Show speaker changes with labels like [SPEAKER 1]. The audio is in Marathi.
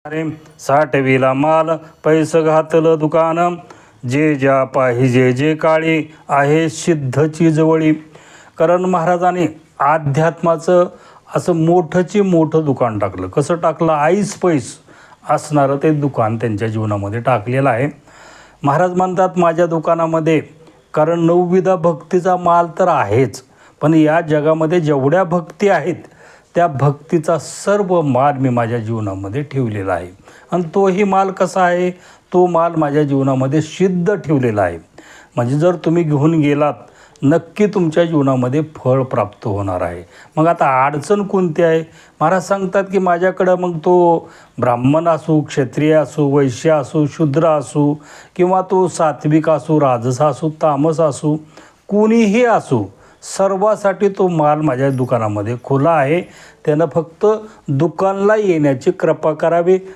[SPEAKER 1] अरे साठविला माल पैस घातलं दुकान, जे ज्या पाहिजे जे काळी आहे सिद्धची जवळी. करण महाराजांनी अध्यात्माचं असं मोठं दुकान टाकलं. कसं टाकलं? ऐस पैस असणारं ते दुकान त्यांच्या जीवनामध्ये टाकलेलं आहे. महाराज म्हणतात माझ्या दुकानामध्ये, कारण नवविधा भक्तीचा माल तर आहेच, पण या जगामध्ये जेवढ्या भक्ती आहेत त्या भक्तीचा सर्व माल मी माझ्या जीवनामध्ये ठेवलेला आहे. आणि तोही माल कसा आहे? तो माल माझ्या जीवनामध्ये सिद्ध ठेवलेला आहे. म्हणजे जर तुम्ही घेऊन गेलात, नक्की तुमच्या जीवनामध्ये फळ प्राप्त होणार आहे. मग आता अडचण कोणती आहे? महाराज सांगतात की माझ्याकडं मग तो ब्राह्मण असो, क्षत्रिय असो, वैश्य असो, शूद्र असो, किंवा तो सात्विक असो, राजस असो, तामस असो, कोणीही असो, सर्वासाठी तो माल माझ्या दुकानामध्ये खुला आहे. त्यानं फक्त दुकानला येण्याची कृपा करावी